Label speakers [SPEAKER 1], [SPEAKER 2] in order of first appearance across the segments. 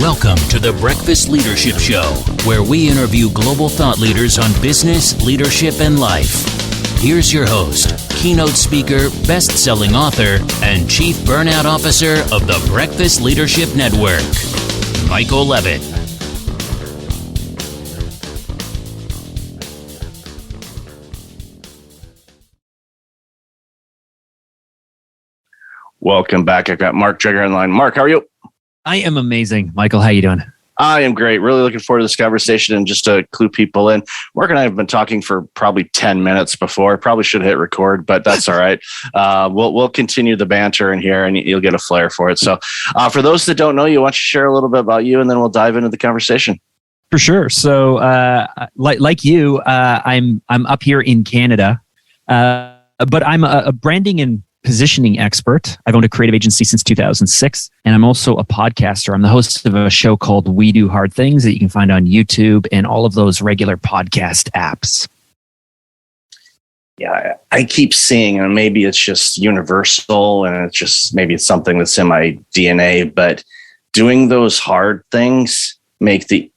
[SPEAKER 1] Welcome to the Breakfast Leadership Show, where we interview global thought leaders on business, leadership, and life. Here's your host, keynote speaker, best-selling author, and chief burnout officer of the Breakfast Leadership Network, Michael Levitt.
[SPEAKER 2] Welcome back. I've got Mark Jagger online. Mark, how are you?
[SPEAKER 3] I am amazing. Michael, how you doing?
[SPEAKER 2] I am great. Really looking forward to this conversation. And just to clue people in, Mark and I have been talking for probably 10 minutes before. Probably should hit record, but that's all right. We'll continue the banter in here and you'll get a flair for it. So for those that don't know you, why don't you share a little bit about you and then we'll dive into the conversation.
[SPEAKER 3] For sure. So like you, I'm up here in Canada, but I'm a branding and positioning expert. I've owned a creative agency since 2006, and I'm also a podcaster. I'm the host of a show called We Do Hard Things that you can find on YouTube and all of those regular podcast apps.
[SPEAKER 2] Yeah, I keep seeing, and maybe it's just universal, and maybe it's something that's in my DNA, but doing those hard things make the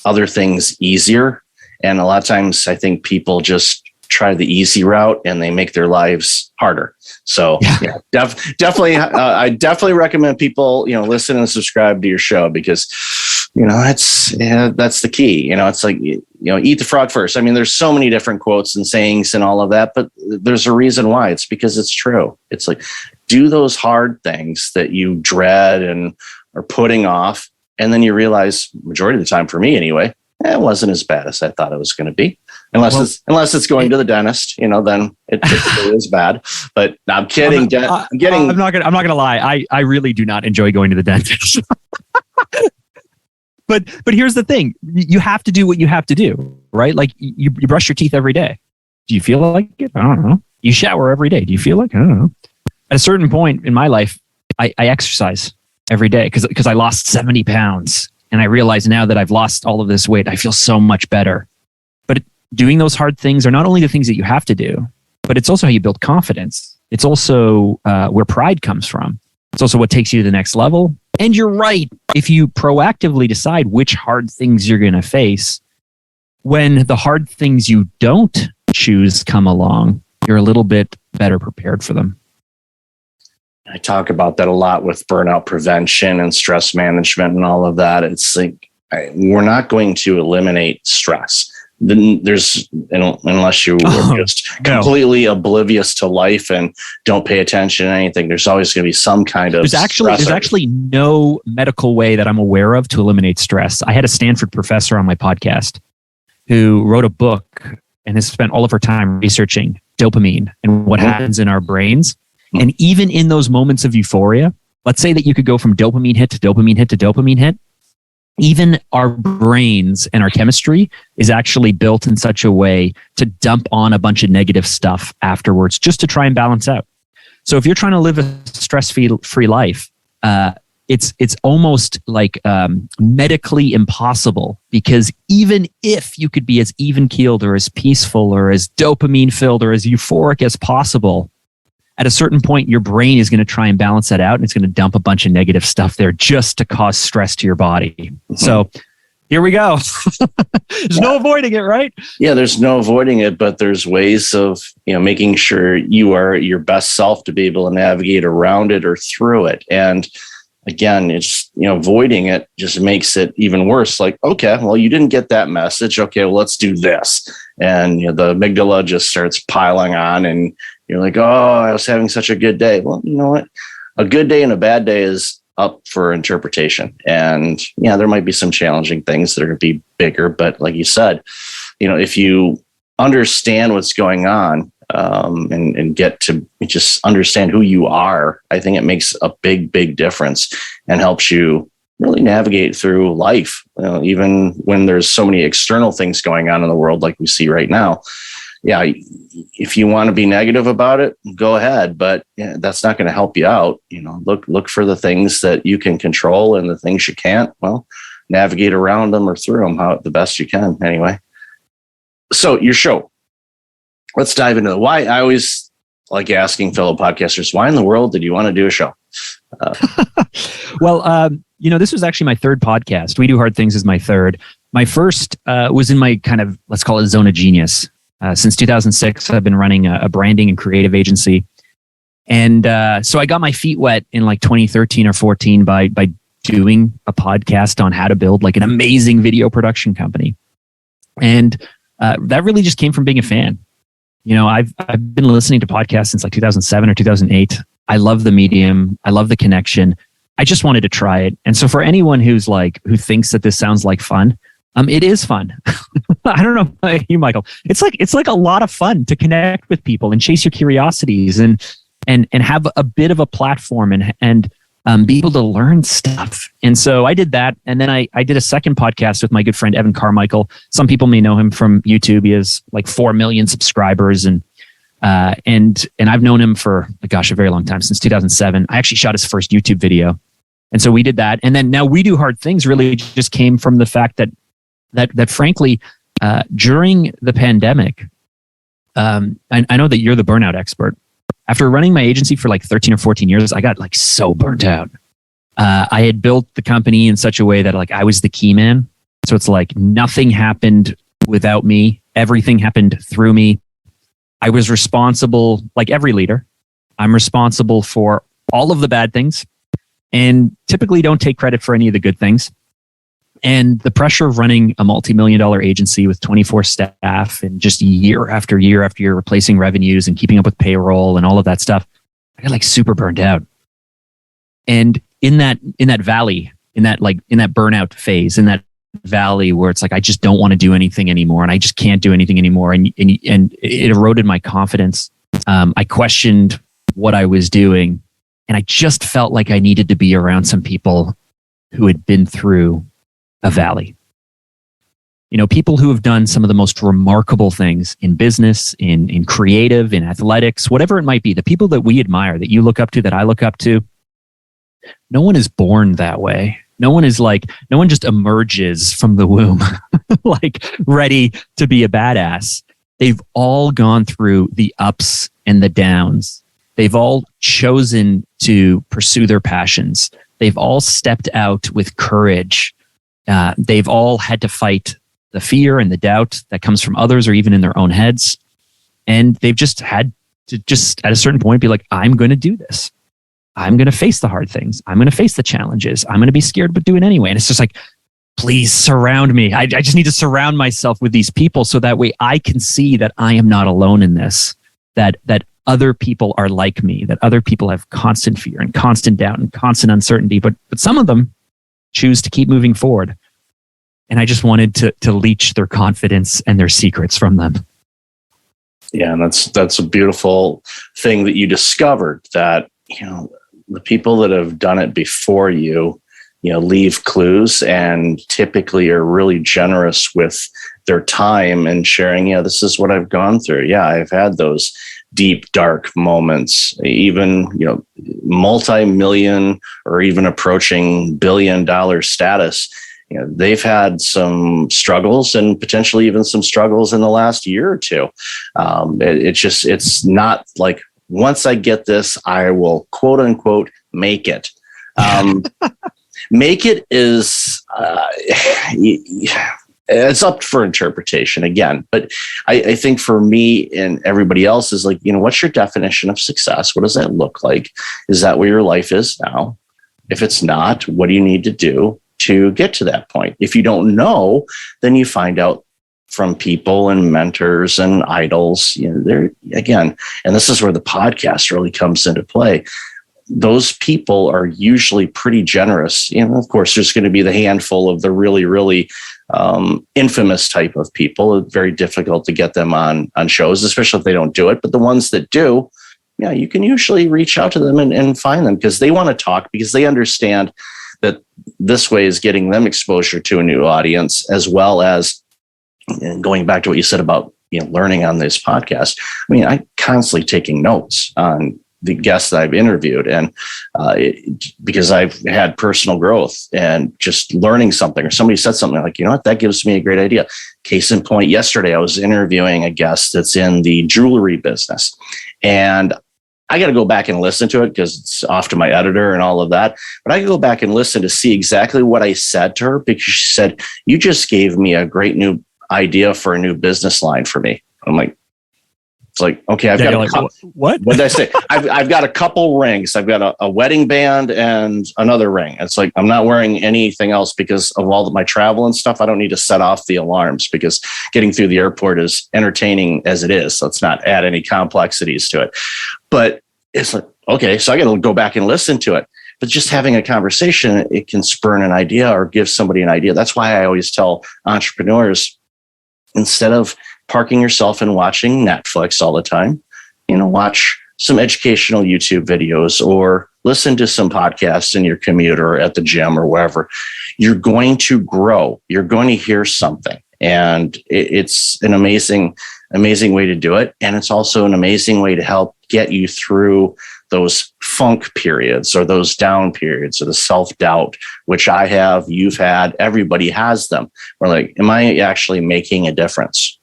[SPEAKER 2] other things easier. And a lot of times I think people just try the easy route and they make their lives harder. So yeah, definitely, I definitely recommend people, listen and subscribe to your show because, that's the key. It's like, eat the frog first. I mean, there's so many different quotes and sayings and all of that, but there's a reason why. It's because it's true. It's like, do those hard things that you dread and are putting off. And then you realize, majority of the time for me anyway, it wasn't as bad as I thought it was going to be. Unless it's going to the dentist, then it typically is bad. But no, I'm kidding.
[SPEAKER 3] I'm not gonna lie. I really do not enjoy going to the dentist. But here's the thing: you have to do what you have to do, right? Like you brush your teeth every day. Do you feel like it? I don't know. You shower every day. Do you feel like it? I don't know. At a certain point in my life, I exercise every day because I lost 70 pounds, and I realize now that I've lost all of this weight, I feel so much better. But doing those hard things are not only the things that you have to do, but it's also how you build confidence. It's also where pride comes from. It's also what takes you to the next level. And you're right. If you proactively decide which hard things you're going to face, when the hard things you don't choose come along, you're a little bit better prepared for them.
[SPEAKER 2] I talk about that a lot with burnout prevention and stress management and all of that. It's like, we're not going to eliminate stress. Then unless you are just completely oblivious to life and don't pay attention to anything, there's always going to be some kind of
[SPEAKER 3] there's actually no medical way that I'm aware of to eliminate stress. I had a Stanford professor on my podcast who wrote a book and has spent all of her time researching dopamine and what happens in our brains. And even in those moments of euphoria, let's say that you could go from dopamine hit to dopamine hit to dopamine hit. Even our brains and our chemistry is actually built in such a way to dump on a bunch of negative stuff afterwards just to try and balance out. So if you're trying to live a stress-free life, it's almost like medically impossible, because even if you could be as even-keeled or as peaceful or as dopamine-filled or as euphoric as possible, at a certain point, your brain is going to try and balance that out, and it's going to dump a bunch of negative stuff there just to cause stress to your body. Mm-hmm. So here we go. There's no avoiding it, right? Yeah,
[SPEAKER 2] there's no avoiding it, but there's ways of making sure you are your best self to be able to navigate around it or through it. And again, it's avoiding it just makes it even worse. Like, okay, well, you didn't get that message. Okay, well, let's do this. And the amygdala just starts piling on, and you're like, oh, I was having such a good day. Well, you know what? A good day and a bad day is up for interpretation. And yeah, there might be some challenging things that are going to be bigger. But like you said, if you understand what's going on and get to just understand who you are, I think it makes a big, big difference and helps you really navigate through life, even when there's so many external things going on in the world like we see right now. Yeah, if you want to be negative about it, go ahead, but that's not going to help you out. Look for the things that you can control, and the things you can't, well, navigate around them or through them the best you can anyway. So your show, let's dive into why. I always like asking fellow podcasters, why in the world did you want to do a show?
[SPEAKER 3] Well, this was actually my third podcast. We Do Hard Things is my third. My first was in my kind of, let's call it zone of genius. Since 2006, I've been running a branding and creative agency. And so I got my feet wet in like 2013 or 14 by doing a podcast on how to build like an amazing video production company. And that really just came from being a fan. I've been listening to podcasts since like 2007 or 2008. I love the medium. I love the connection. I just wanted to try it. And so for anyone who thinks that this sounds like fun, it is fun. I don't know about you, Michael. It's like a lot of fun to connect with people and chase your curiosities and have a bit of a platform and be able to learn stuff. And so I did that. And then I did a second podcast with my good friend, Evan Carmichael. Some people may know him from YouTube. He has like 4 million subscribers and I've known him for, a very long time, since 2007. I actually shot his first YouTube video. And so we did that. And then now We Do Hard Things really just came from the fact that frankly, during the pandemic, I know that you're the burnout expert. After running my agency for like 13 or 14 years, I got like so burnt out. I had built the company in such a way that like I was the key man. So it's like nothing happened without me. Everything happened through me. I was responsible, like every leader, I'm responsible for all of the bad things and typically don't take credit for any of the good things. And the pressure of running a multi-million-dollar agency with 24 staff and just year after year after year replacing revenues and keeping up with payroll and all of that stuff, I got like super burned out. And in that valley, in that burnout phase, in that valley where it's like I just don't want to do anything anymore and I just can't do anything anymore, and it eroded my confidence. I questioned what I was doing, and I just felt like I needed to be around some people who had been through a valley. People who have done some of the most remarkable things in business, in creative, in athletics, whatever it might be, the people that we admire, that you look up to, that I look up to, no one is born that way. No one just emerges from the womb like ready to be a badass. They've all gone through the ups and the downs. They've all chosen to pursue their passions. They've all stepped out with courage. They've all had to fight the fear and the doubt that comes from others or even in their own heads. And they've just had to at a certain point be like, I'm going to do this. I'm going to face the hard things. I'm going to face the challenges. I'm going to be scared, but do it anyway. And it's just like, please surround me. I just need to surround myself with these people so that way I can see that I am not alone in this, that other people are like me, that other people have constant fear and constant doubt and constant uncertainty, but some of them choose to keep moving forward. And I just wanted to leech their confidence and their secrets from them.
[SPEAKER 2] Yeah, and that's a beautiful thing that you discovered, that the people that have done it before you leave clues and typically are really generous with their time and sharing, this is what I've gone through. Yeah, I've had those deep, dark moments, even, multi-million or even approaching billion-dollar status. They've had some struggles and potentially even some struggles in the last year or two. It's not like, once I get this, I will quote unquote make it. Make it is, it's up for interpretation again. But I think for me and everybody else is like, what's your definition of success? What does that look like? Is that where your life is now? If it's not, what do you need to do to get to that point? If you don't know, then you find out from people and mentors and idols. There again, and this is where the podcast really comes into play. Those people are usually pretty generous. Of course, there's going to be the handful of the really, really infamous type of people. It's very difficult to get them on shows, especially if they don't do it. But the ones that do, you can usually reach out to them and find them because they want to talk, because they understand that this way is getting them exposure to a new audience, as well as, and going back to what you said about learning on this podcast. I'm constantly taking notes on the guests that I've interviewed, and because I've had personal growth and just learning something, or somebody said something like, that gives me a great idea. Case in point, yesterday I was interviewing a guest that's in the jewelry business, and I got to go back and listen to it because it's off to my editor and all of that. But I can go back and listen to see exactly what I said to her, because she said, you just gave me a great new idea for a new business line for me. I'm like, it's like, okay, I've got
[SPEAKER 3] what
[SPEAKER 2] did I say? I've got a couple rings. I've got a wedding band and another ring. It's like, I'm not wearing anything else because of all of my travel and stuff. I don't need to set off the alarms because getting through the airport is entertaining as it is. So let's not add any complexities to it. But it's like, okay, so I got to go back and listen to it. But just having a conversation, it can spur an idea or give somebody an idea. That's why I always tell entrepreneurs, instead of parking yourself and watching Netflix all the time, watch some educational YouTube videos or listen to some podcasts in your commute or at the gym or wherever. You're going to grow. You're going to hear something. And it's an amazing way to do it. And it's also an amazing way to help get you through those funk periods or those down periods or the self-doubt, which I have, you've had, everybody has them. We're like, am I actually making a difference?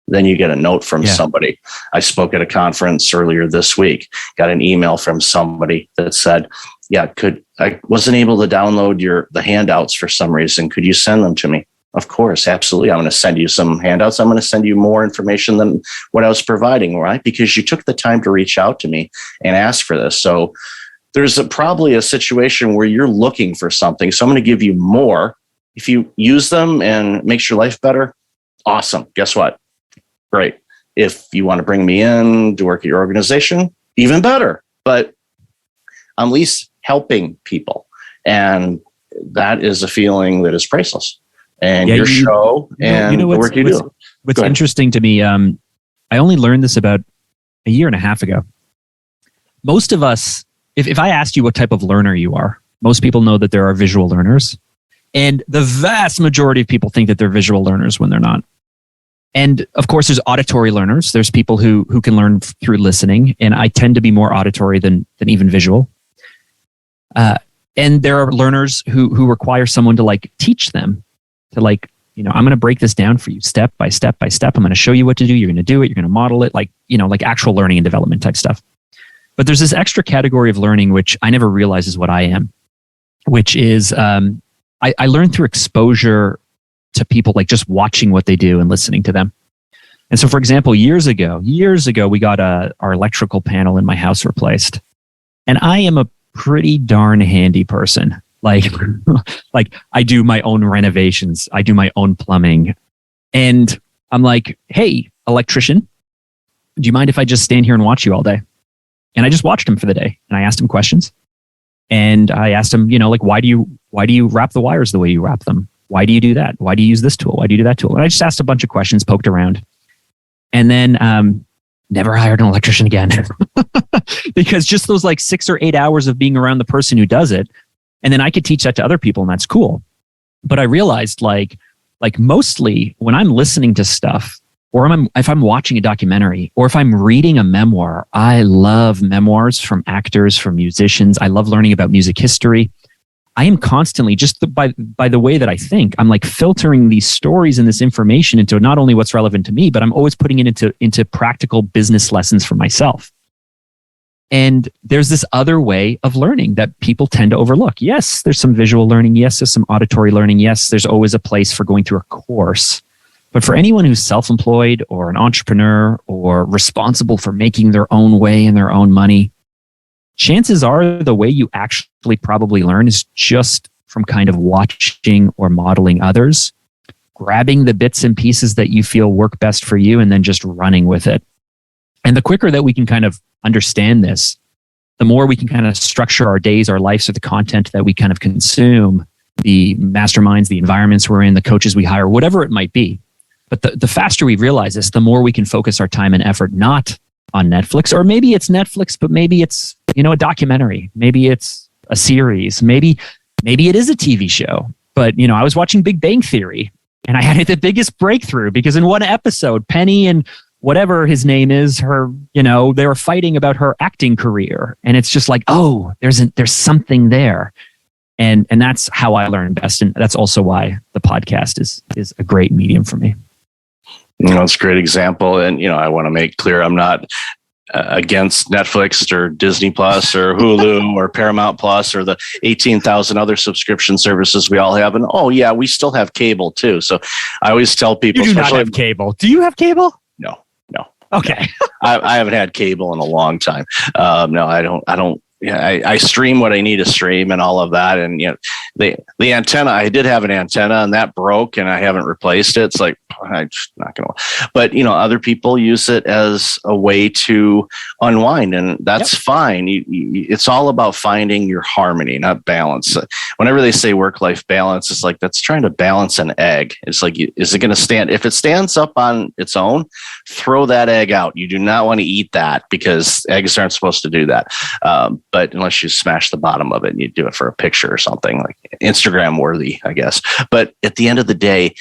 [SPEAKER 2] Then you get a note from somebody. I spoke at a conference earlier this week, got an email from somebody that said, I wasn't able to download the handouts for some reason. Could you send them to me? Of course, absolutely. I'm going to send you some handouts. I'm going to send you more information than what I was providing, right? Because you took the time to reach out to me and ask for this. So there's probably a situation where you're looking for something. So I'm going to give you more. If you use them and it makes your life better, awesome. Guess what? Great. If you want to bring me in to work at your organization, even better. But I'm at least helping people. And that is a feeling that is priceless. And your show and the work you do.
[SPEAKER 3] What's interesting to me, I only learned this about a year and a half ago. Most of us, if I asked you what type of learner you are, most people know that there are visual learners. And the vast majority of people think that they're visual learners when they're not. And of course, there's auditory learners. There's people who can learn through listening. And I tend to be more auditory than even visual. And there are learners who require someone to teach them. To I'm going to break this down for you step by step by step. I'm going to show you what to do. You're going to do it. You're going to model it, like actual learning and development type stuff. But there's this extra category of learning, which I never realized is what I am, which is I learned through exposure to people, just watching what they do and listening to them. And so, for example, years ago, we got our electrical panel in my house replaced. And I am a pretty darn handy person. Like I do my own renovations. I do my own plumbing. And I'm like, hey, electrician, do you mind if I just stand here and watch you all day? And I just watched him for the day. And I asked him questions. And I asked him, why do you wrap the wires the way you wrap them? Why do you do that? Why do you use this tool? Why do you do that tool? And I just asked a bunch of questions, poked around. And then never hired an electrician again. Because just those 6 or 8 hours of being around the person who does it, and then I could teach that to other people, and that's cool. But I realized mostly when I'm listening to stuff, or if I'm watching a documentary, or if I'm reading a memoir, I love memoirs from actors, from musicians. I love learning about music history. I am constantly, by the way that I think, I'm filtering these stories and this information into not only what's relevant to me, but I'm always putting it into practical business lessons for myself. And there's this other way of learning that people tend to overlook. Yes, there's some visual learning. Yes, there's some auditory learning. Yes, there's always a place for going through a course. But for anyone who's self-employed or an entrepreneur or responsible for making their own way and their own money, chances are the way you actually probably learn is just from kind of watching or modeling others, grabbing the bits and pieces that you feel work best for you, and then just running with it. And the quicker that we can kind of understand this, the more we can kind of structure our days, our lives, or the content that we kind of consume, the masterminds, the environments we're in, the coaches we hire, whatever it might be. But the faster we realize this, the more we can focus our time and effort not on Netflix, or maybe it's Netflix, but maybe it's a documentary, maybe it's a series, maybe it is a TV show. But I was watching Big Bang Theory, and I had the biggest breakthrough because in one episode, Penny and whatever his name is, her, they were fighting about her acting career. And it's just oh, there's something there. And that's how I learn best. And that's also why the podcast is a great medium for me.
[SPEAKER 2] It's a great example. And, I want to make clear, I'm not against Netflix or Disney Plus or Hulu or Paramount Plus or the 18,000 other subscription services we all have. And we still have cable too. So I always tell people,
[SPEAKER 3] you do not have cable. Do you have cable?
[SPEAKER 2] No.
[SPEAKER 3] Okay.
[SPEAKER 2] I haven't had cable in a long time. No, I don't. Yeah, I stream what I need to stream and all of that. And, the antenna, I did have an antenna and that broke and I haven't replaced it. It's like, I'm just not going to, but other people use it as a way to unwind, and that's fine. It's all about finding your harmony, not balance. Whenever they say work-life balance, it's like, that's trying to balance an egg. It's like, is it going to stand? If it stands up on its own, throw that egg out. You do not want to eat that because eggs aren't supposed to do that. But unless you smash the bottom of it and you do it for a picture or something like Instagram worthy, I guess. But at the end of the day,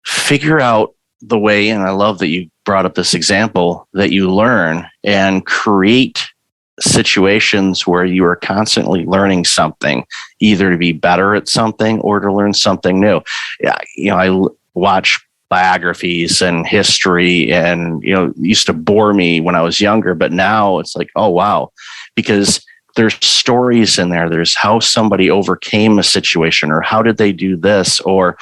[SPEAKER 2] figure out the way, and I love that you brought up this example, that you learn and create situations where you are constantly learning something, either to be better at something or to learn something new. I watch biographies and history, and used to bore me when I was younger, but now it's like, oh wow, because there's stories in there. There's how somebody overcame a situation, or how did they do this. Or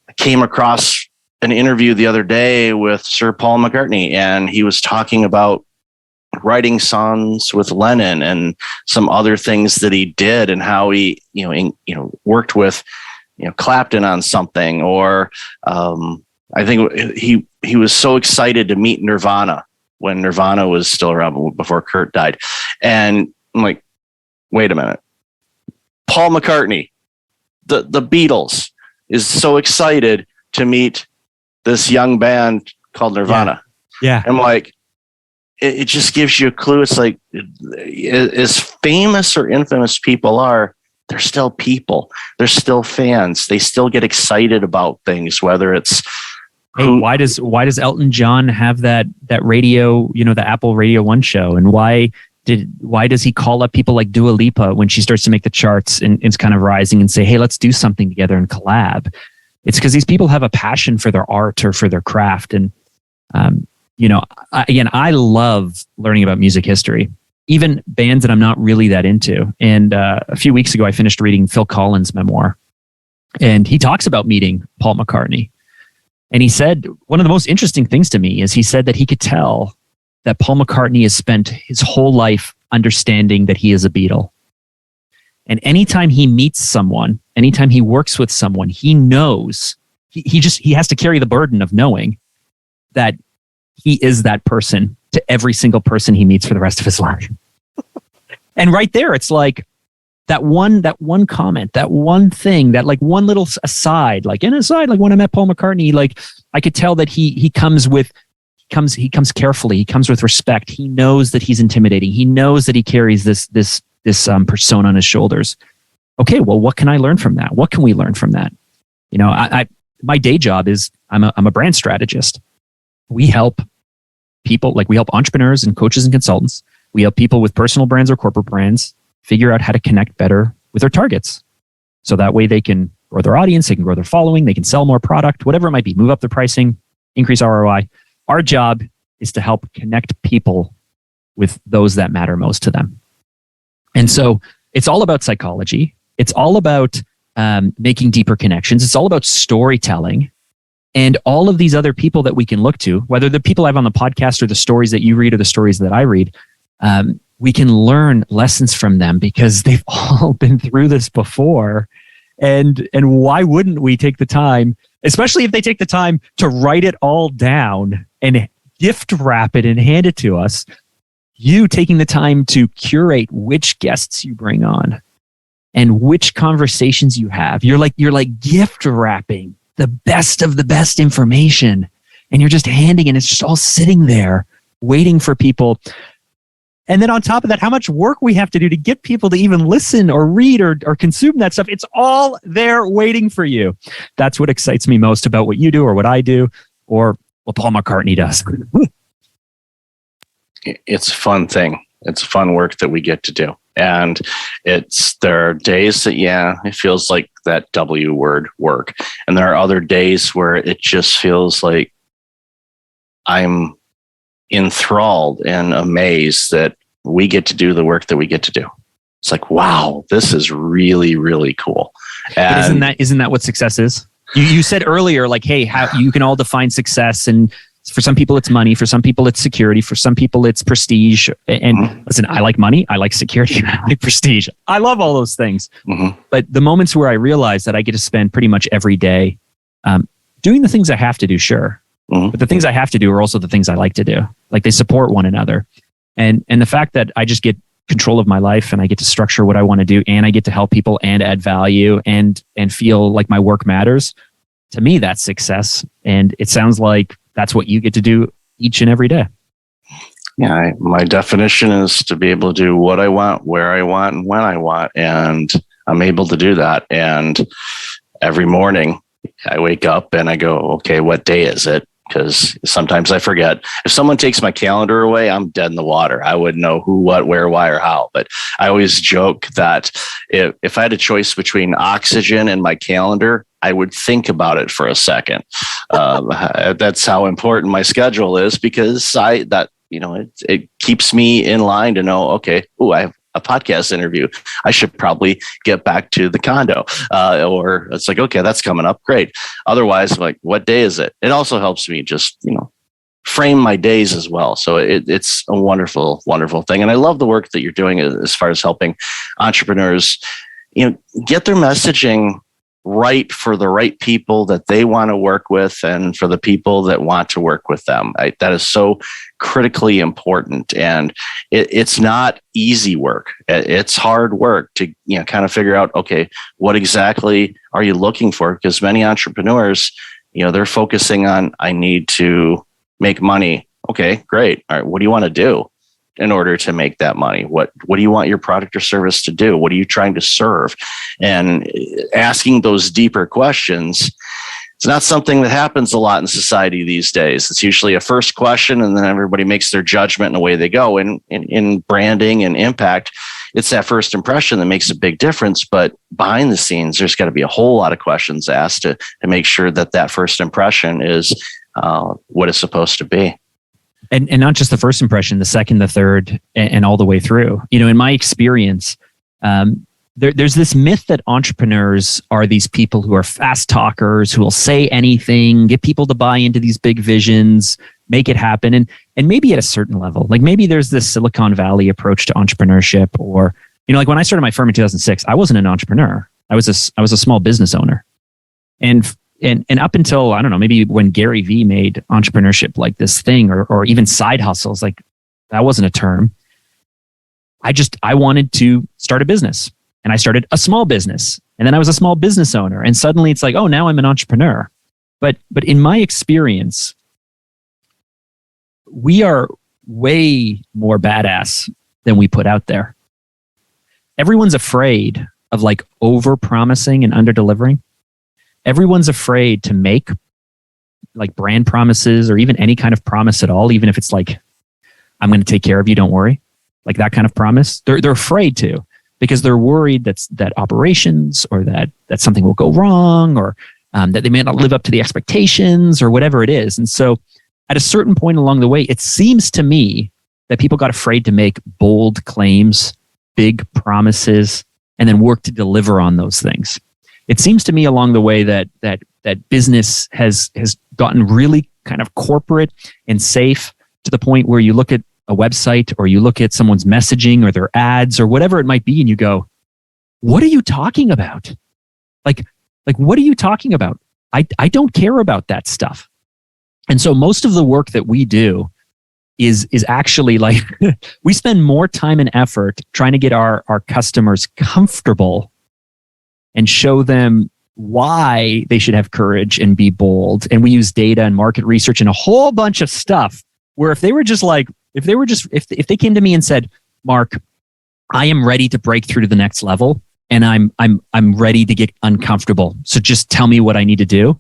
[SPEAKER 2] I came across an interview the other day with Sir Paul McCartney, and he was talking about writing songs with Lennon and some other things that he did, and how he worked with Clapton on something. Or I think he was so excited to meet Nirvana when Nirvana was still around before Kurt died. And I'm like, wait a minute. Paul McCartney, the Beatles, is so excited to meet this young band called Nirvana.
[SPEAKER 3] Yeah.
[SPEAKER 2] I'm like, it just gives you a clue. It's like, as famous or infamous people are, they're still people. They're still fans. They still get excited about things, whether it's,
[SPEAKER 3] why does Elton John have that radio, the Apple Radio 1 show? And why does he call up people like Dua Lipa when she starts to make the charts and it's kind of rising, and say, hey, let's do something together and collab? It's because these people have a passion for their art or for their craft. And, I love learning about music history, even bands that I'm not really that into. And a few weeks ago, I finished reading Phil Collins' memoir, and he talks about meeting Paul McCartney. And he said, one of the most interesting things to me is he said that he could tell that Paul McCartney has spent his whole life understanding that he is a Beatle. And anytime he meets someone, anytime he works with someone, he knows, he has to carry the burden of knowing that he is that person to every single person he meets for the rest of his life. And right there, it's like, that one comment, that one thing, that like one little aside, like when I met Paul McCartney, like I could tell that he comes carefully. He comes with respect. He knows that he's intimidating. He knows that he carries this persona on his shoulders. Okay, well, what can I learn from that? What can we learn from that? My day job is I'm a brand strategist. We help people, like we help entrepreneurs and coaches and consultants. We help people with personal brands or corporate brands figure out how to connect better with their targets. So that way they can grow their audience, they can grow their following, they can sell more product, whatever it might be, move up their pricing, increase ROI. Our job is to help connect people with those that matter most to them. And so it's all about psychology. It's all about making deeper connections. It's all about storytelling. And all of these other people that we can look to, whether the people I have on the podcast or the stories that you read or the stories that I read, we can learn lessons from them because they've all been through this before. And why wouldn't we take the time, especially if they take the time to write it all down and gift wrap it and hand it to us? You taking the time to curate which guests you bring on and which conversations you have. You're like gift wrapping the best of the best information, and you're just handing it. It's just all sitting there waiting for people. And then on top of that, how much work we have to do to get people to even listen or read or consume that stuff. It's all there waiting for you. That's what excites me most about what you do or what I do or what Paul McCartney does.
[SPEAKER 2] It's a fun thing. It's fun work that we get to do. And there are days that, it feels like that W word, work. And there are other days where it just feels like I'm enthralled and amazed that we get to do the work that we get to do. It's like, wow, this is really, really cool. And
[SPEAKER 3] isn't that what success is? You said earlier, like, hey, how you can all define success, and for some people it's money, for some people it's security, for some people it's prestige. And listen, I like money, I like security, and I like prestige. I love all those things. But the moments where I realize that I get to spend pretty much every day doing the things I have to do, sure. But the things I have to do are also the things I like to do. Like, they support one another. And the fact that I just get control of my life and I get to structure what I want to do, and I get to help people and add value and feel like my work matters, to me, that's success. And it sounds like that's what you get to do each and every day.
[SPEAKER 2] Yeah, my definition is to be able to do what I want, where I want, and when I want. And I'm able to do that. And every morning I wake up and I go, okay, what day is it? Because sometimes I forget. If someone takes my calendar away, I'm dead in the water. I wouldn't know who, what, where, why, or how. But I always joke that if I had a choice between oxygen and my calendar, I would think about it for a second. That's how important my schedule is, because it keeps me in line to know, okay, I have a podcast interview. I should probably get back to the condo. Or it's like, okay, that's coming up. Great. Otherwise, like, what day is it? It also helps me just, frame my days as well. So it's a wonderful, wonderful thing. And I love the work that you're doing as far as helping entrepreneurs, get their messaging right for the right people that they want to work with, and for the people that want to work with them. That is so critically important. And it's not easy work. It's hard work to kind of figure out, okay, what exactly are you looking for? Because many entrepreneurs, they're focusing on, I need to make money. Okay, great. All right, what do you want to do in order to make that money? What do you want your product or service to do? What are you trying to serve? And asking those deeper questions, it's not something that happens a lot in society these days. It's usually a first question, and then everybody makes their judgment and away they go. And in branding and impact, it's that first impression that makes a big difference. But behind the scenes, there's got to be a whole lot of questions asked to make sure that first impression is what it's supposed to be.
[SPEAKER 3] And not just the first impression, the second, the third, and all the way through. In my experience, there's this myth that entrepreneurs are these people who are fast talkers, who will say anything, get people to buy into these big visions, make it happen. And maybe at a certain level, like maybe there's this Silicon Valley approach to entrepreneurship, or, like when I started my firm in 2006, I wasn't an entrepreneur. I was a small business owner. And up until, I don't know, maybe when Gary Vee made entrepreneurship like this thing, or even side hustles, like that wasn't a term. I wanted to start a business, and I started a small business, and then I was a small business owner. And suddenly it's like, oh, now I'm an entrepreneur. But in my experience, we are way more badass than we put out there. Everyone's afraid of like over promising and under delivering. Everyone's afraid to make like brand promises, or even any kind of promise at all, even if it's like, I'm going to take care of you, don't worry. Like that kind of promise. They're afraid to, because they're worried that operations, or that something will go wrong, or that they may not live up to the expectations, or whatever it is. And so at a certain point along the way, it seems to me that people got afraid to make bold claims, big promises, and then work to deliver on those things. It seems to me along the way that business has gotten really kind of corporate and safe, to the point where you look at a website, or you look at someone's messaging or their ads or whatever it might be, and you go, what are you talking about? Like what are you talking about? I don't care about that stuff. And so most of the work that we do is actually like, we spend more time and effort trying to get our customers comfortable and show them why they should have courage and be bold. And we use data and market research and a whole bunch of stuff, where if they came to me and said, Mark, I am ready to break through to the next level, and I'm ready to get uncomfortable, so just tell me what I need to do,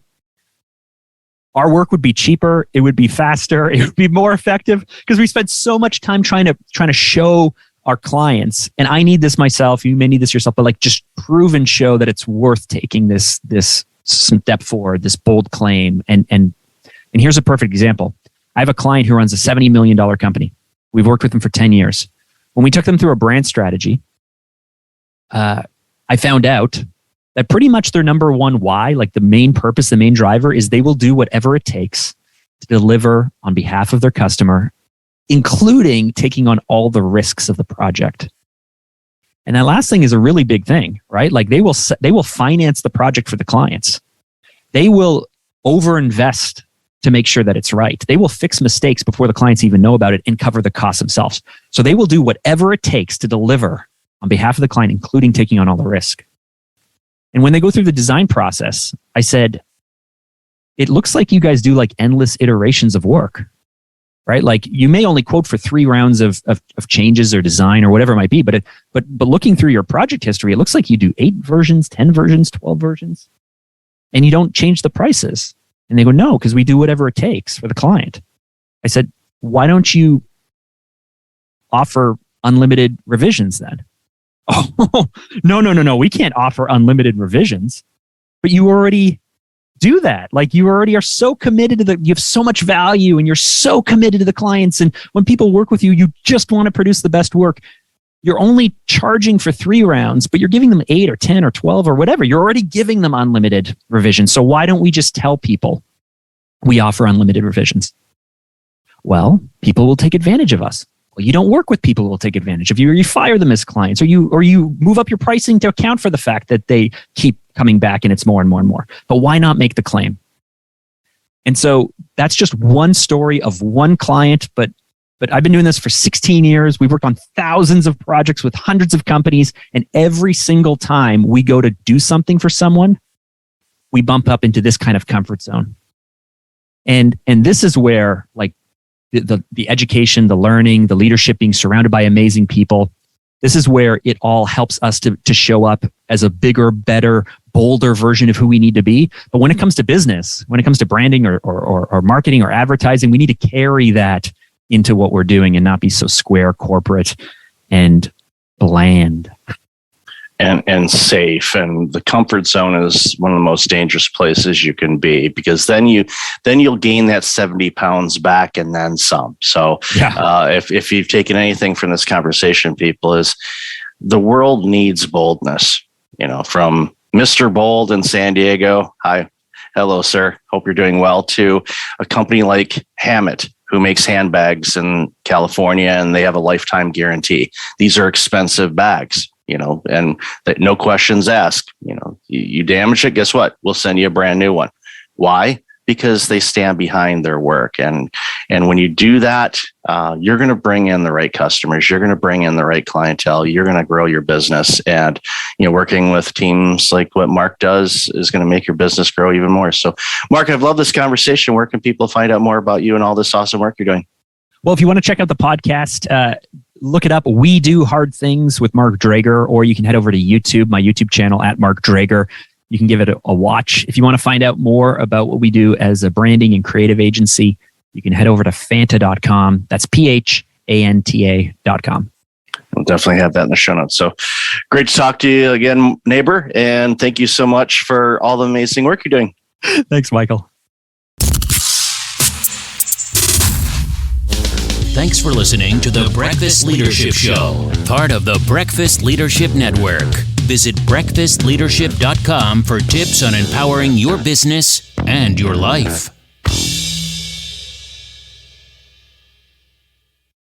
[SPEAKER 3] our work would be cheaper, it would be faster, it would be more effective, because we spend so much time trying to show our clients, and I need this myself, you may need this yourself, but like just prove and show that it's worth taking this step forward, this bold claim. And here's a perfect example. I have a client who runs a $70 million company. We've worked with them for 10 years. When we took them through a brand strategy, I found out that pretty much their number one why, like the main purpose, the main driver, is they will do whatever it takes to deliver on behalf of their customer, including taking on all the risks of the project. And that last thing is a really big thing, right? Like they will finance the project for the clients. They will overinvest to make sure that it's right. They will fix mistakes before the clients even know about it and cover the costs themselves. So they will do whatever it takes to deliver on behalf of the client, including taking on all the risk. And when they go through the design process, I said, it looks like you guys do like endless iterations of work, right? Like you may only quote for 3 rounds of changes or design or whatever it might be, but looking through your project history, it looks like you do 8 versions, 10 versions, 12 versions, and you don't change the prices. And they go, no, because we do whatever it takes for the client. I said, why don't you offer unlimited revisions then? Oh, no. We can't offer unlimited revisions. But you already do that. Like you already are so committed to you have so much value and you're so committed to the clients. And when people work with you, you just want to produce the best work. You're only charging for 3 rounds, but you're giving them 8 or 10 or 12 or whatever. You're already giving them unlimited revisions. So why don't we just tell people we offer unlimited revisions? Well, people will take advantage of us. Well, you don't work with people who will take advantage of you, or you fire them as clients, or you move up your pricing to account for the fact that they keep coming back and it's more and more and more. But why not make the claim? And so that's just one story of one client, but I've been doing this for 16 years. We've worked on thousands of projects with hundreds of companies, and every single time we go to do something for someone, we bump up into this kind of comfort zone. And this is where like the education, the learning, the leadership, being surrounded by amazing people, this is where it all helps us to show up as a bigger, better, bolder version of who we need to be. But when it comes to business, when it comes to branding or marketing or advertising, we need to carry that into what we're doing and not be so square, corporate, and bland.
[SPEAKER 2] And safe. And the comfort zone is one of the most dangerous places you can be, because then you'll gain that 70 pounds back and then some. So yeah. If you've taken anything from this conversation, people, is the world needs boldness, from Mr. Bold in San Diego. Hi. Hello, sir. Hope you're doing well, to a company like Hammett, who makes handbags in California, and they have a lifetime guarantee. These are expensive bags. And that no questions asked. You damage it, guess what? We'll send you a brand new one. Why? Because they stand behind their work. And when you do that, you're going to bring in the right customers. You're going to bring in the right clientele. You're going to grow your business. And, working with teams like what Mark does is going to make your business grow even more. So, Mark, I've loved this conversation. Where can people find out more about you and all this awesome work you're doing?
[SPEAKER 3] Well, if you want to check out the podcast, look it up. We Do Hard Things with Mark Drager, or you can head over to YouTube, my YouTube channel at Mark Drager. You can give it a watch. If you want to find out more about what we do as a branding and creative agency, you can head over to Phanta.com. That's PHANTA.com.
[SPEAKER 2] We'll definitely have that in the show notes. So great to talk to you again, neighbor. And thank you so much for all the amazing work you're doing.
[SPEAKER 3] Thanks, Michael.
[SPEAKER 1] Thanks for listening to the Breakfast Leadership Show, part of the Breakfast Leadership Network. Visit breakfastleadership.com for tips on empowering your business and your life.